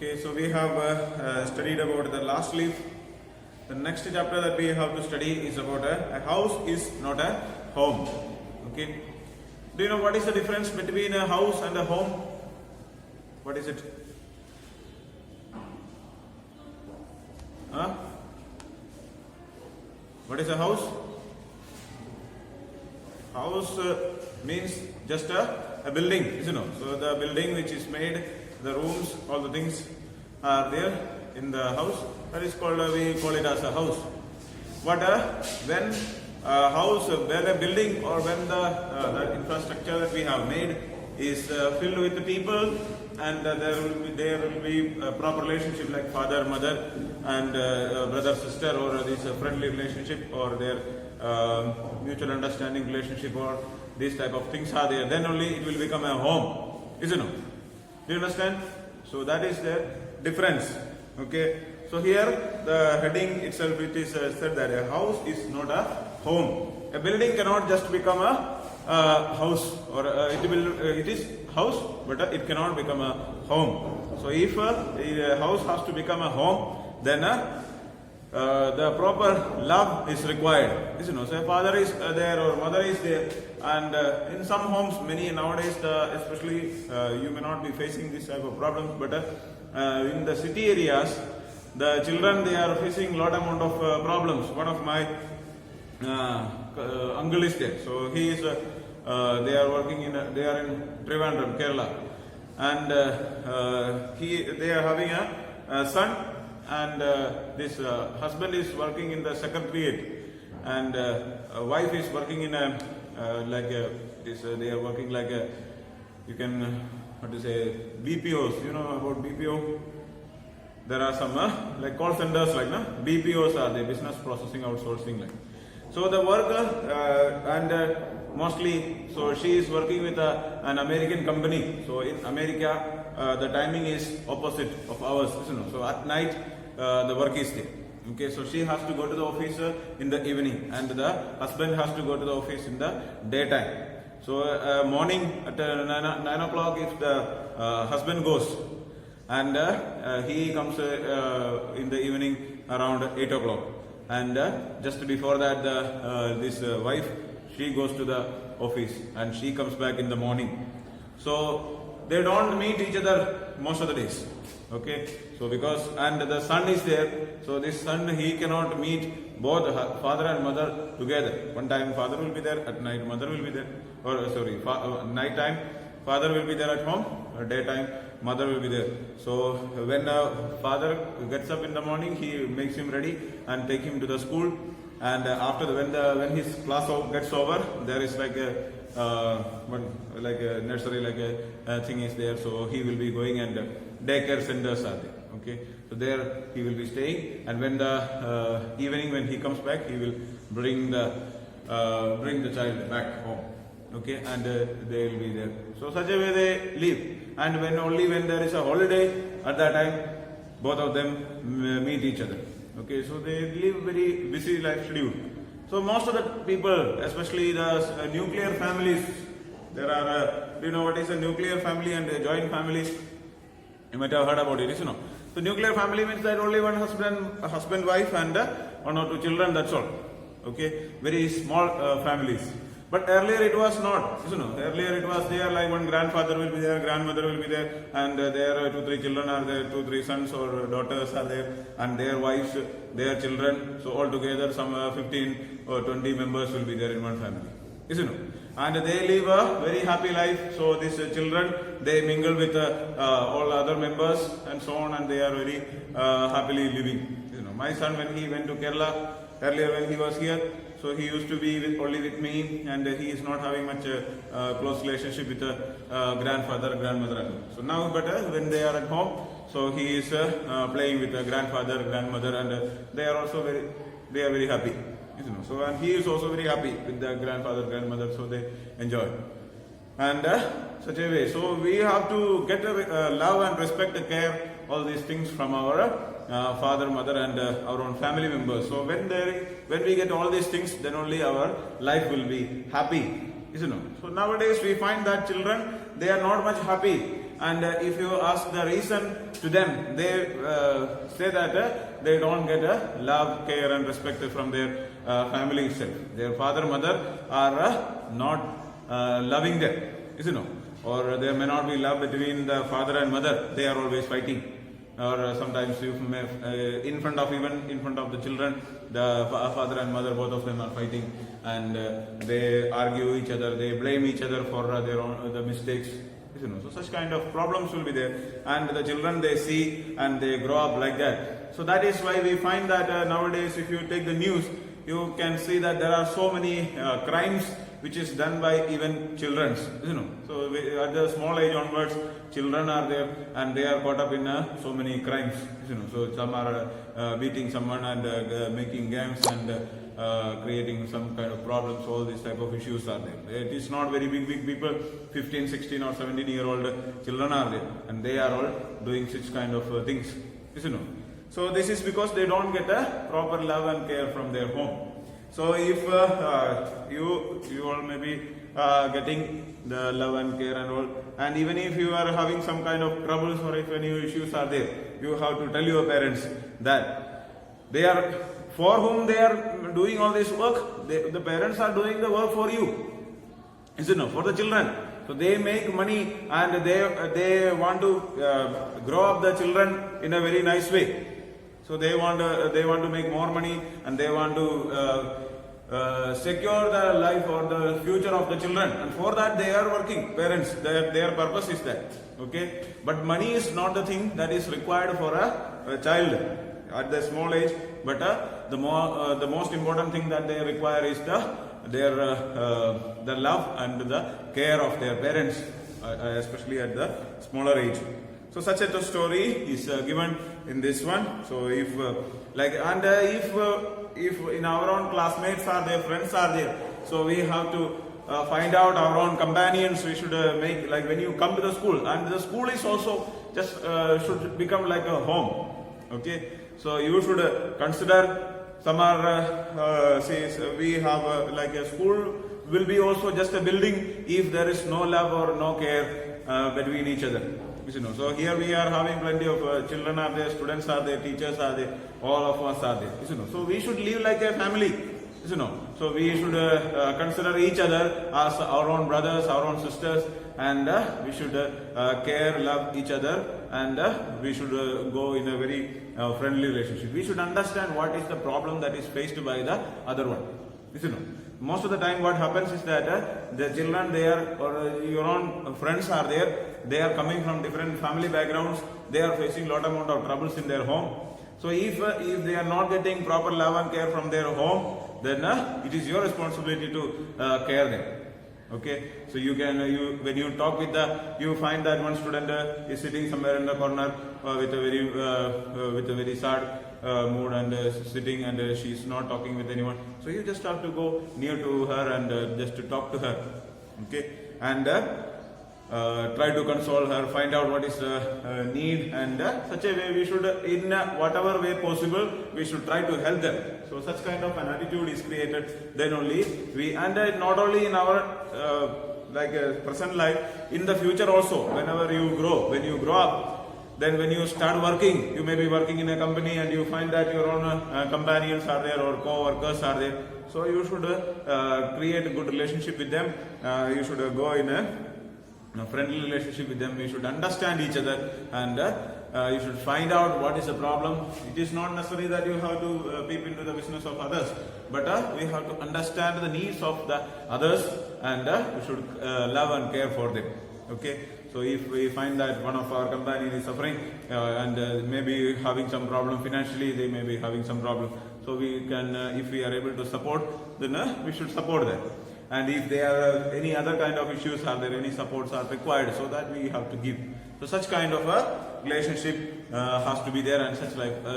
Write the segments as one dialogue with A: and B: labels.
A: Okay, so we have studied about the last leaf. The next chapter that we have to study is about a house is not a home. Okay, do you know what is the difference between a house and a home? What is it? Huh? What is a house? House means just a building, isn't it? So the building which is made, the rooms, all the things are there in the house. That is called, we call it as a house. But when a house, when a building or when the infrastructure that we have made is filled with the people, and there will be a proper relationship like father, mother, and brother, sister, or this friendly relationship, or their mutual understanding relationship, or these type of things are there, then only it will become a home, isn't it? Do you understand? So that is the difference. Okay. So here the heading itself it is said that a house is not a home. A building cannot just become a house, or it is house, but it cannot become a home. So if a house has to become a home, then the proper love is required. You know, so a father is there or mother is there, and in some homes, many nowadays, especially you may not be facing this type of problems, but in the city areas, the children they are facing lot amount of problems. One of my uncle is there, so he is. They are working they are in Trivandrum, Kerala, and they are having a son, and this husband is working in the secretariat, and wife is working in a they are working like a, you can what to say, BPOs. You know about BPO? There are some like call centers, like BPOs are the business processing outsourcing, like. So the worker and mostly, so she is working with an American company. So in America, the timing is opposite of ours. So at night, the work is there. Okay, so she has to go to the office in the evening, and the husband has to go to the office in the daytime. So morning at 9 o'clock, if the husband goes, and he comes in the evening around 8 o'clock. And just before that, this wife, she goes to the office and she comes back in the morning. So they don't meet each other most of the days. Okay, so because, and the son is there, so this son, he cannot meet both father and mother together. One time father will be there, at night mother will be there, or sorry, night time father will be there at home, or daytime mother will be there. So when father gets up in the morning, he makes him ready and take him to the school. And after when his class gets over, there is like a nursery, like a thing is there. So he will be going, and daycare centers are there. Okay, so there he will be staying. And when the evening, when he comes back, he will bring the child back home. Okay, and they will be there. So such a way they live. And only when there is a holiday, at that time, both of them meet each other. Okay, so they live very busy life schedule. So most of the people, especially the nuclear families, there are, do you know what is a nuclear family and a joint family? You might have heard about it, you know. So nuclear family means that only one husband, wife, and one or two children, that's all. Okay, very small families. But earlier it was not, you know. Earlier it was there, like one grandfather will be there, grandmother will be there, and there 2-3 children are there, 2-3 sons or daughters are there, and their wives, their children. So altogether some 15 or 20 members will be there in one family, isn't it? And they live a very happy life. So these children, they mingle with all other members and so on, and they are very happily living. You know, my son, when he went to Kerala earlier, when he was here, so he used to be only with me, and he is not having much close relationship with grandfather, grandmother. So now, but when they are at home, so he is playing with grandfather, grandmother, and they are very happy. You know. So and he is also very happy with the grandfather, grandmother. So they enjoy, and such a way. So we have to get love and respect, care, all these things from our father, mother, and our own family members. So when we get all these things, then only our life will be happy, isn't it? So nowadays we find that children, they are not much happy, and if you ask the reason to them, they say that they don't get love, care and respect from their family itself. Their father, mother are not loving them, isn't it? Or there may not be love between the father and mother. They are always fighting. Or sometimes you may, in front of the children, the father and mother, both of them are fighting, and they argue each other, they blame each other for their own the mistakes. So such kind of problems will be there, and the children, they see and they grow up like that. So that is why we find that nowadays, if you take the news, you can see that there are so many crimes which is done by even children. So at the small age onwards, children are there and they are caught up in so many crimes. So some are beating someone and making gangs and creating some kind of problems. All these type of issues are there. It is not very big people. 15, 16 or 17-year-old children are there, and they are all doing such kind of things. So this is because they don't get a proper love and care from their home. So if you all may be getting the love and care and all, and even if you are having some kind of troubles or if any issues are there, you have to tell your parents that they are, for whom they are doing all this work, the parents are doing the work for you, isn't it? For the children. So they make money and they want to grow up the children in a very nice way. So they want to make more money, and they want to secure the life or the future of the children, and for that they are working. Parents, their purpose is that. Okay, but money is not the thing that is required for a child at the small age. But the most important thing that they require is the love and the care of their parents, especially at the smaller age. So such a story is given in this one. So if in our own classmates are there, friends are there, so we have to find out our own companions. We should make, like when you come to the school, and the school is also just should become like a home. Okay, so you should consider. Some are we have like a school will be also just a building if there is no love or no care between each other. So here we are having plenty of children are there, students are there, teachers are there, all of us are there. So we should live like a family. So we should consider each other as our own brothers, our own sisters, and we should care, love each other, and we should go in a very friendly relationship. We should understand what is the problem that is faced by the other one. Most of the time what happens is that the children there or your own friends are there, they are coming from different family backgrounds, they are facing lot amount of troubles in their home. So if they are not getting proper love and care from their home, then it is your responsibility to care them. Okay, so you can when you talk with you find that one student is sitting somewhere in the corner with a very sad mood and sitting, and she is not talking with anyone. So you just have to go near to her and just to talk to her. Okay, and try to console her, find out what is the need, and such a way we should, in whatever way possible, we should try to help them. So such kind of an attitude is created, then only we, and not only in our present life, in the future also, whenever you grow, when you grow up, then when you start working, you may be working in a company and you find that your own companions are there or co-workers are there. So you should create a good relationship with them. You should go in a friendly relationship with them. We should understand each other, and you should find out what is the problem. It is not necessary that you have to peep into the business of others, but we have to understand the needs of the others, and we should love and care for them. Okay, so if we find that one of our companions is suffering and maybe having some problem financially, they may be having some problem, so we can, if we are able to support, then we should support them. And if there are any other kind of issues, are there any supports are required, so that we have to give. So such kind of a relationship has to be there, and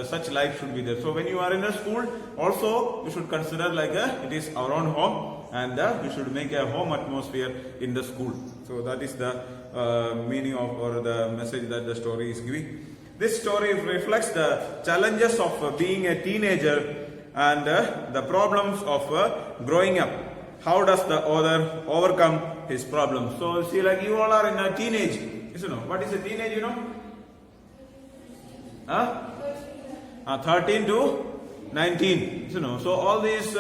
A: such life should be there. So when you are in a school, also you should consider like it is our own home, and we should make a home atmosphere in the school. So that is the meaning of, or the message that the story is giving. This story reflects the challenges of being a teenager and the problems of growing up. How does the author overcome his problems? So see, like you all are in a teenage, Isn't it? What is a teenage, you know? Huh? 13 to 19. You know, so all these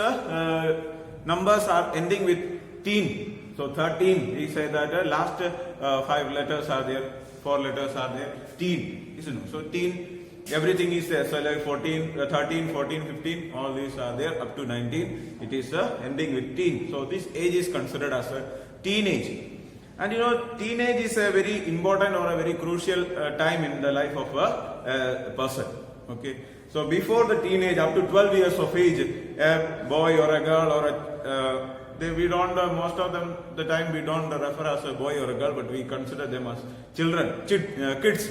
A: numbers are ending with teen. So 13, he said that last 5 letters are there, 4 letters are there. Teen. You know, so teen, everything is there. So like 14, 13, 14, 15, all these are there up to 19. It is ending with teen. So this age is considered as a teenage. And you know, teenage is a very important or a very crucial time in the life of a person. Okay. So before the teenage, up to 12 years of age, a boy or a girl or we don't, most of them, the time we don't refer as a boy or a girl, but we consider them as children, kids.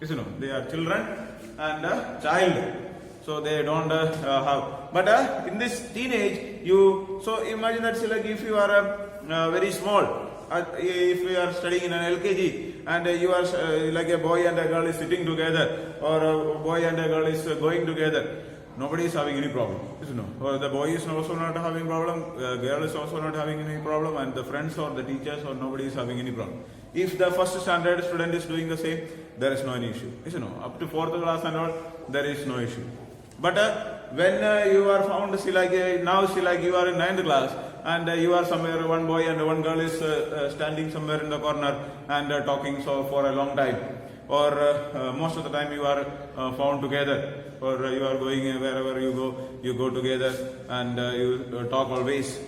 A: You know, they are children and a child. So they don't have. But in this teenage, so imagine that like if you are very small, if you are studying in an LKG and you are like a boy and a girl is sitting together, or a boy and a girl is going together, nobody is having any problem. You know, or the boy is also not having problem, girl is also not having any problem, and the friends or the teachers or nobody is having any problem. If the first standard student is doing the same, there is no any issue. You know, up to 4th class and all, there is no issue. But when you are found, now you are in 9th class, and you are somewhere, one boy and one girl is standing somewhere in the corner and talking for a long time, or most of the time you are found together, or you are going wherever you go together and you talk always.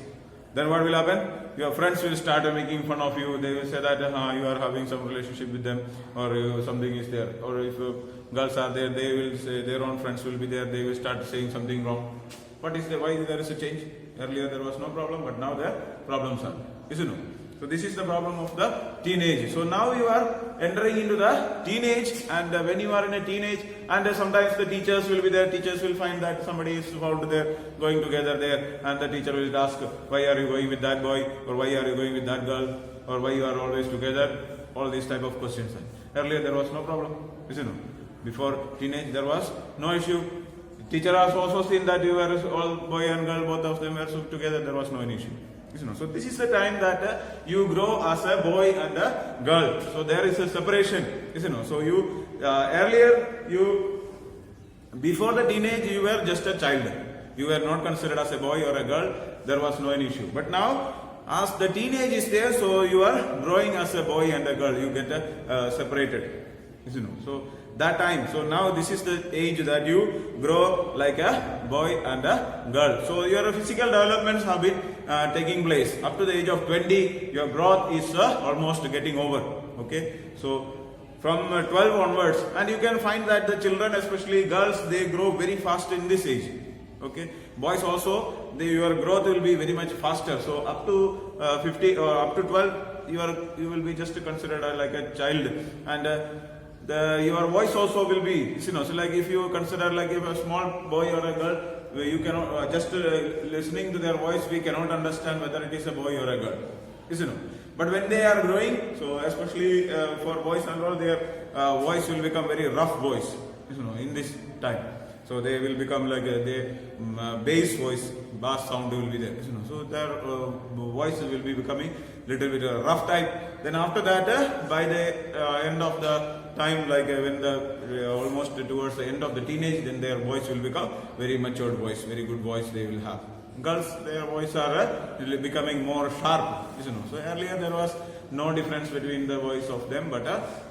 A: Then what will happen? Your friends will start making fun of you. They will say that you are having some relationship with them, or something is there. Or if girls are there, they will say, their own friends will be there. They will start saying something wrong. What is why there is a change? Earlier there was no problem, but now there problems are. Isn't it? So this is the problem of the teenage. So now you are entering into the teenage, and when you are in a teenage, and sometimes the teachers will be there, teachers will find that somebody is found there, going together there, and the teacher will ask, why are you going with that boy, or why are you going with that girl, or why you are always together, all these type of questions. Earlier there was no problem, isn't it? Before teenage there was no issue. Teacher has also seen that you were all boy and girl, both of them were together, there was no issue. So this is the time that you grow as a boy and a girl. So there is a separation. So you earlier before the teenage you were just a child. You were not considered as a boy or a girl. There was no issue. But now as the teenage is there, so you are growing as a boy and a girl. You get separated. So that time. So now this is the age that you grow like a boy and a girl. So your physical developments have been taking place. Up to the age of 20, your growth is almost getting over. Okay. So from 12 onwards, and you can find that the children, especially girls, they grow very fast in this age. Okay. Boys also, your growth will be very much faster. So up to 50 or up to 12, you will be just considered like a child, and your voice also will be, so like if you consider like if a small boy or a girl, you cannot just listening to their voice, we cannot understand whether it is a boy or a girl, but when they are growing, so especially for boys and all, their voice will become very rough voice, in this time. So they will become like bass voice, bass sound will be there. So their voice will be becoming little bit rough type. Then after that, by the end of the time, like when almost towards the end of the teenage, then their voice will become very matured voice, very good voice they will have. Girls, their voice are becoming more sharp. So earlier there was no difference between the voice of them, but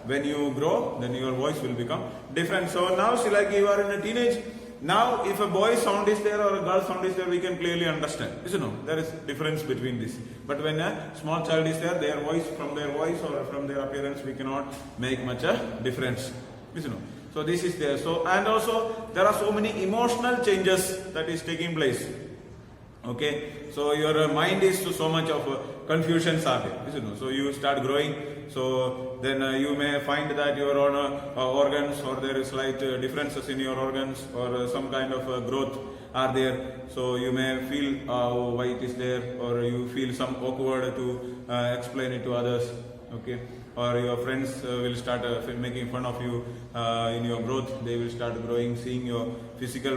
A: when you grow, then your voice will become different. So now, see, like you are in a teenage. Now, if a boy sound is there or a girl sound is there, we can clearly understand. There is difference between this. But when a small child is there, their voice, from their voice or from their appearance, we cannot make much a difference. So this is there. So, and also there are so many emotional changes that is taking place. Okay, so your mind is so much of confusions are there. So you start growing. So then you may find that your own organs, or there is slight differences in your organs, or some kind of growth are there. So you may feel why it is there, or you feel some awkward to explain it to others. Okay, or your friends will start making fun of you in your growth. They will start growing, seeing your physical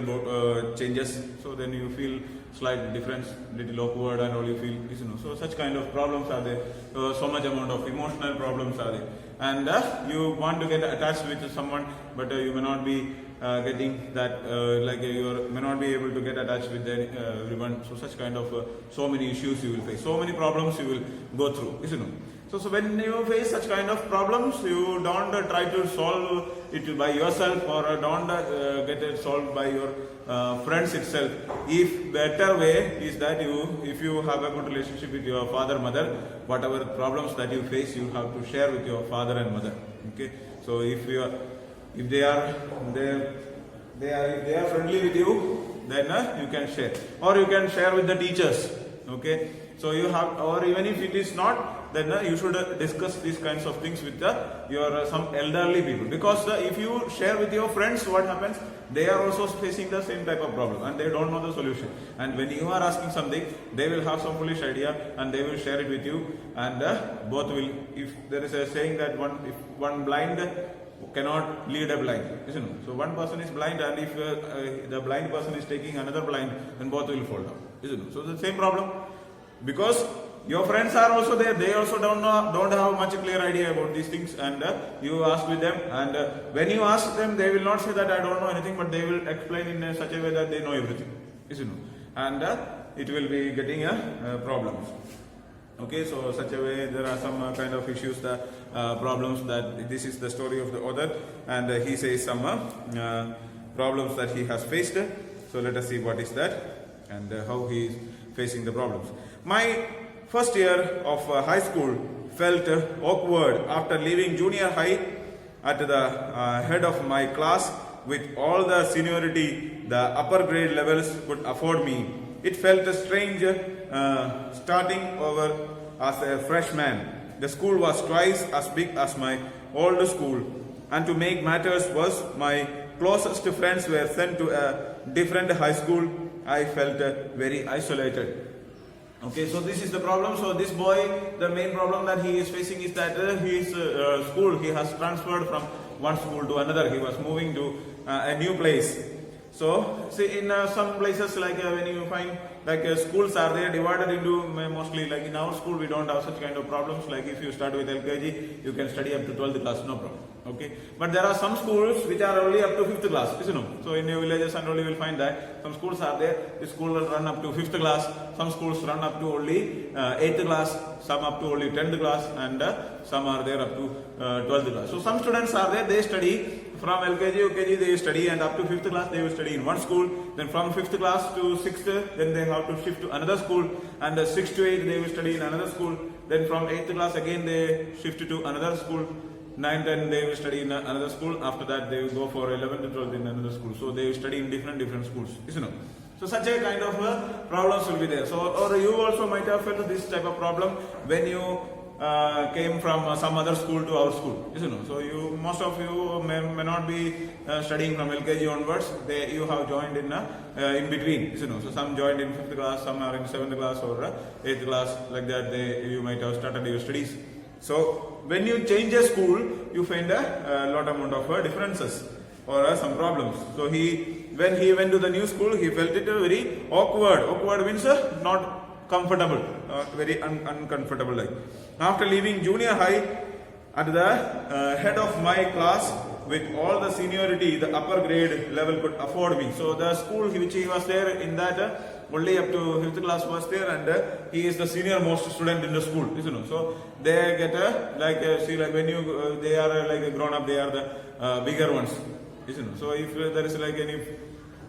A: changes. So then you feel slight difference, little awkward, and all you feel, So such kind of problems are there. So much amount of emotional problems are there. and you want to get attached with someone, but you may not be getting that, you may not be able to get attached with everyone. So such kind of so many issues you will face, so many problems you will go through, isn't it? So when you face such kind of problems, you don't try to solve it by yourself, or don't get it solved by your friends itself. If better way is that if you have a good relationship with your father, mother, whatever problems that you face, you have to share with your father and mother. Okay. So if they are friendly with you, then you can share, or you can share with the teachers. Okay. So you have, or even if it is not, then you should discuss these kinds of things with your some elderly people, because if you share with your friends, what happens, they are also facing the same type of problem and they don't know the solution, and when you are asking something, they will have some foolish idea and they will share it with you, and both will, if there is a saying that if one blind cannot lead a blind, isn't it? So one person is blind, and if the blind person is taking another blind, then both will fall down, isn't it? So the same problem, because your friends are also there, they also don't have much clear idea about these things, and you ask with them, and when you ask them, they will not say that I don't know anything, but they will explain in such a way that they know everything, isn't it? And it will be getting problems. Okay, so such a way there are some kind of issues, the problems, that this is the story of the author, and he says some problems that he has faced. So let us see what is that and how he is facing the problems. My first year of high school felt awkward after leaving junior high at the head of my class with all the seniority the upper grade levels could afford me. It felt strange starting over as a freshman. The school was twice as big as my old school, and to make matters worse, my closest friends were sent to a different high school. I felt very isolated. Okay, so this is the problem. So this boy, the main problem that he is facing is that his school, he has transferred from one school to another. He was moving to a new place. So see, in some places, like when you find like schools are there divided into mostly, like in our school we don't have such kind of problems. Like if you start with LKG, you can study up to 12th class, no problem. Okay, but there are some schools which are only up to 5th class, isn't it? So in your villages and all you will find that some schools are there. The school will run up to 5th class. Some schools run up to only 8th class. Some up to only 10th class, and some are there up to 12th class. So some students are there. They study from LKG, UKG, they study, and up to 5th class they will study in one school. Then from 5th class to 6th, then they have to shift to another school, and 6th to 8th they will study in another school. Then from 8th class again they shift to another school. 9th and they will study in another school. After that they will go for 11th and 12th in another school. So they will study in different schools, isn't it? So such a kind of problems will be there. So, or you also might have felt this type of problem when you came from some other school to our school, isn't it? So most of you may not be studying from LKG onwards. You have joined in between, isn't it? So some joined in 5th class, some are in 7th class or 8th class, like that. You might have started your studies. So when you change a school, you find a lot amount of differences or some problems. So when he went to the new school, he felt it very awkward. Awkward means not comfortable, very uncomfortable. Like after leaving junior high, at the head of my class with all the seniority, the upper grade level could afford me. So the school which he was there in, that only up to 5th class was there, and he is the senior most student in the school, isn't it? So they get see, like when you they are like grown up, they are the bigger ones, isn't it? So if there is like any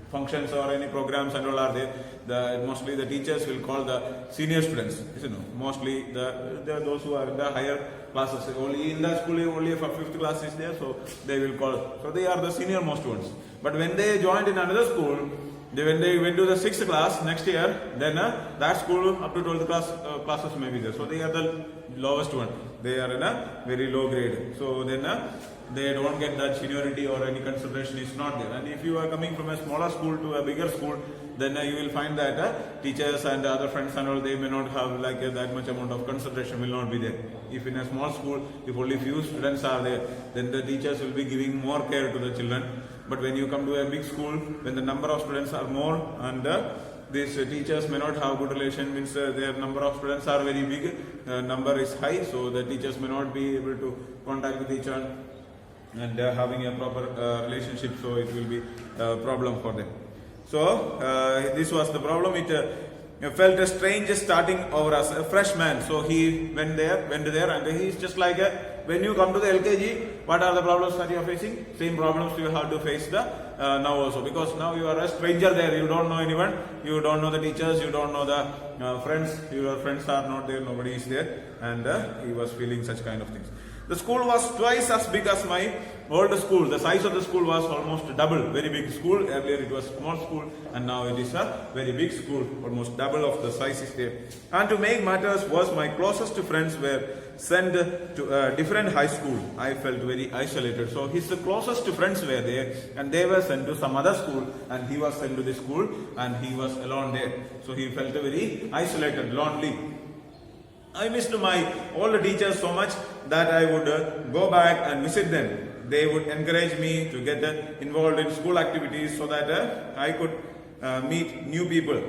A: functions or any programs and all are there, mostly the teachers will call the senior students, isn't it? Mostly those who are in the higher classes. Only in the school only from 5th class is there, so they will call. So they are the senior most ones. But when they joined in another school, when they went to the 6th class next year, then that school up to 12th class classes may be there. So they are the lowest one. They are in a very low grade. So then they don't get that seniority or any consideration is not there. And if you are coming from a smaller school to a bigger school, then you will find that teachers and other friends and all, they may not have like that much amount of consideration will not be there. If in a small school, if only few students are there, then the teachers will be giving more care to the children. But when you come to a big school, when the number of students are more and these teachers may not have good relation, means their number of students are very big, number is high, so the teachers may not be able to contact with each other and having a proper relationship, so it will be a problem for them. So this was the problem. It felt strange starting over as a freshman. So he went there, and he is just like when you come to the LKG, what are the problems that you are facing? Same problems you have to face the now also, because now you are a stranger there. You don't know anyone, you don't know the teachers, you don't know the friends. Your friends are not there, nobody is there, and he was feeling such kind of things. The school was twice as big as my old school. The size of the school was almost double. Very big school. Earlier it was small school, and now it is a very big school. Almost double of the size is there. And to make matters worse, my closest friends were sent to a different high school. I felt very isolated. So his closest friends were there, and they were sent to some other school, and he was sent to this school, and he was alone there. So he felt very isolated, lonely. I missed my old teachers so much that I would go back and visit them. They would encourage me to get involved in school activities so that I could meet new people.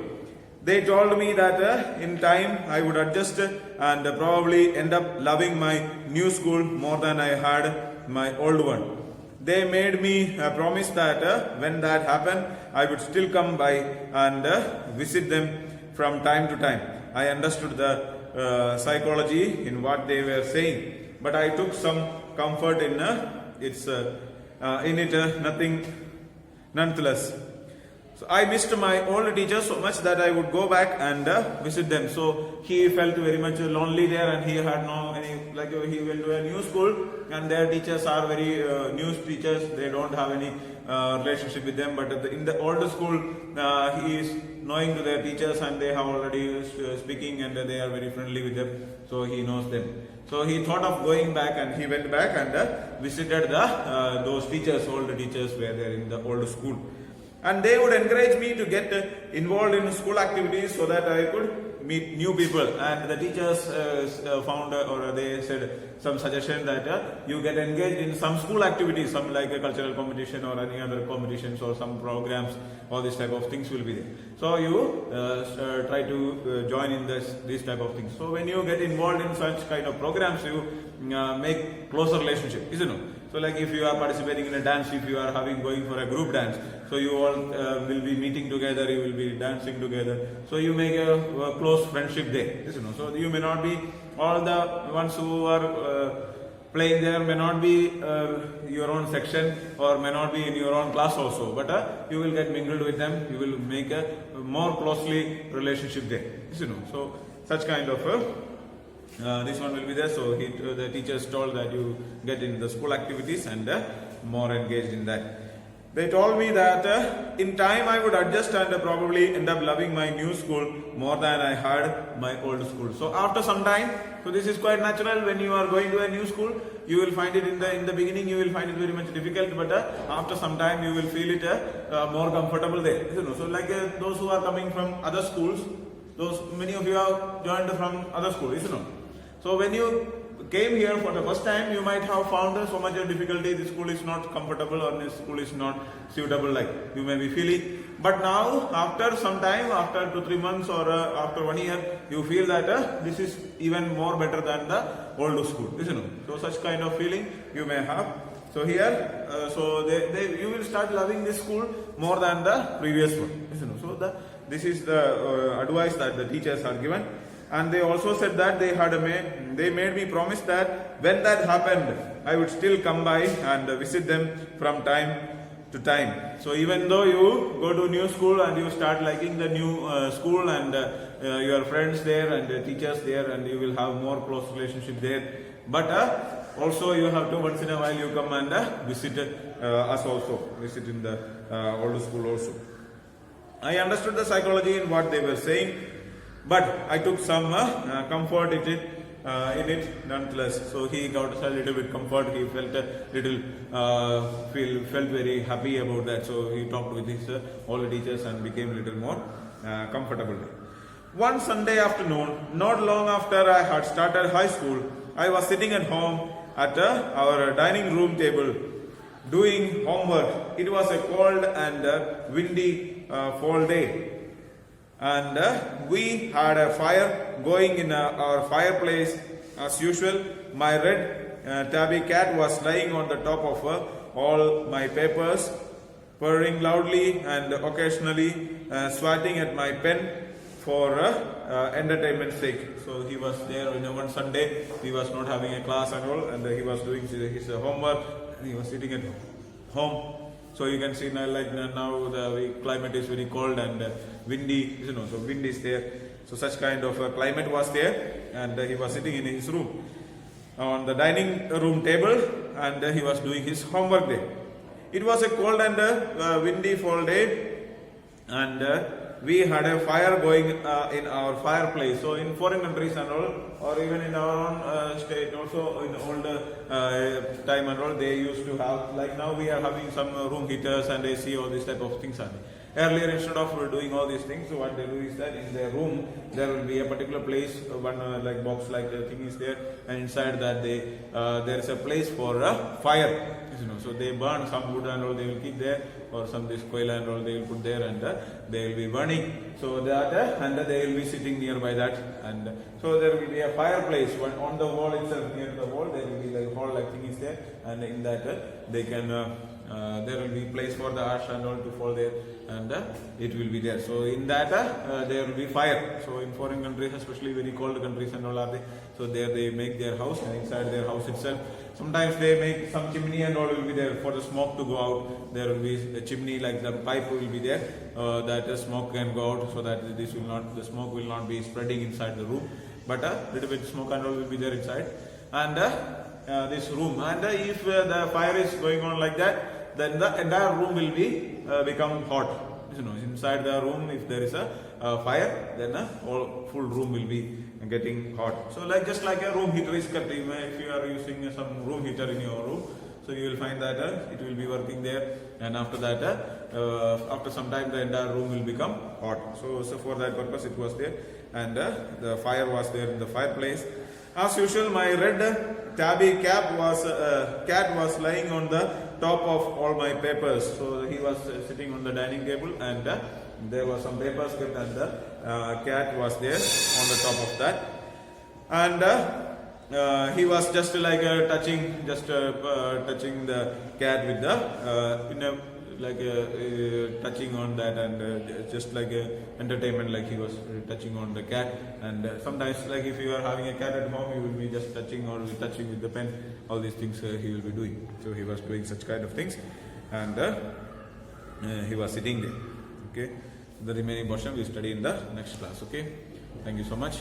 A: They told me that in time I would adjust and probably end up loving my new school more than I had my old one. They made me promise that when that happened, I would still come by and visit them from time to time. I understood the psychology in what they were saying, but I took some comfort in nothing nonetheless. So I missed my old teachers so much that I would go back and visit them. So he felt very much lonely there, and he had no any, like he went to a new school, and their teachers are very new teachers. They don't have any relationship with them. But in the old school, he is knowing to their teachers, and they have already speaking, and they are very friendly with them. So he knows them. So he thought of going back, and he went back and visited those teachers, old teachers were there in the old school. And they would encourage me to get involved in school activities so that I could meet new people. And the teachers found or they said some suggestion that you get engaged in some school activities, some like a cultural competition or any other competitions or some programs, all these type of things will be there. So you try to join in these type of things. So when you get involved in such kind of programs, you make closer relationship, isn't it? So like if you are participating in a dance, if you are going for a group dance, so you all will be meeting together, you will be dancing together. So you make a close friendship there. So you may not be all the ones who are playing there may not be your own section or may not be in your own class also, but you will get mingled with them. You will make a more closely relationship there. So such kind of this one will be there. So the teachers told that you get in the school activities and more engaged in that. They told me that in time I would adjust and probably end up loving my new school more than I had my old school. So after some time, so this is quite natural when you are going to a new school, you will find it in the beginning you will find it very much difficult, but after some time you will feel it more comfortable there. So like those who are coming from other schools, many of you have joined from other schools, So when you came here for the first time, you might have found so much of difficulty. The school is not comfortable or the school is not suitable like you may be feeling. But now, after some time, after 2-3 months or after 1 year, you feel that this is even more better than the old school, So such kind of feeling you may have. So here, you will start loving this school more than the previous one, So this is the advice that the teachers are given. And they also said that they made me promise that when that happened, I would still come by and visit them from time to time. So even though you go to new school and you start liking the new school and your friends there and the teachers there, and you will have more close relationship there. But also you have to once in a while you come and visit us also, visit in the old school also. I understood the psychology in what they were saying, but I took some comfort in it nonetheless. So he got a little bit comfort. He felt a little felt very happy about that. So he talked with his all the teachers and became a little more comfortable. One Sunday afternoon, not long after I had started high school, I was sitting at home at our dining room table doing homework. It was a cold and windy fall day. and we had a fire going in our fireplace as usual. My red tabby cat was lying on the top of all my papers, purring loudly and occasionally swatting at my pen for entertainment's sake. So he was there one Sunday. He was not having a class and all, and he was doing his homework. He was sitting at home. So you can see now, like now the climate is very cold and windy. So wind is there. So such kind of climate was there, and he was sitting in his room on the dining room table, and he was doing his homework there. It was a cold and windy fall day, and we had a fire going in our fireplace. So in foreign countries and all, or even in our own state also, in older time and all, they used to have, like now we are having some room heaters and AC, all these type of things are there. Earlier, instead of doing all these things, so what they do is that in their room there will be a particular place, one like box like thing is there, and inside that there is a place for fire. So they burn some wood and all, they will keep there, or some this koila and all they will put there, and they will be burning. So that and they will be sitting nearby that, and so there will be a fireplace on the wall itself. Near the wall there will be like hall like thing is there, and in that they can there will be place for the ash and all to fall there, and it will be there. So in that there will be fire. So in foreign countries, especially very cold countries and all are they, so there they make their house, and inside their house itself sometimes they make some chimney and all will be there for the smoke to go out. There will be a chimney, like the pipe will be there, that the smoke can go out, so that this will not, the smoke will not be spreading inside the room, but a little bit smoke and all will be there inside, and this room. And if the fire is going on like that, then the entire room will be become hot. Inside the room, if there is a fire, then whole full room will be getting hot. So like just like a room heater is kept, if you are using some room heater in your room, so you will find that it will be working there, and after that after some time the entire room will become hot. So for that purpose it was there, and the fire was there in the fireplace. As usual, my red tabby cat was lying on the top of all my papers. So he was sitting on the dining table, and there were some papers kept, and the cat was there on the top of that, and he was just like touching the cat with the touching on that, and just like entertainment, like he was touching on the cat. And sometimes, like if you are having a cat at home, you will be just touching with the pen, all these things he will be doing. So he was doing such kind of things, and he was sitting there. Okay, the remaining portion we study in the next class. Okay, thank you so much.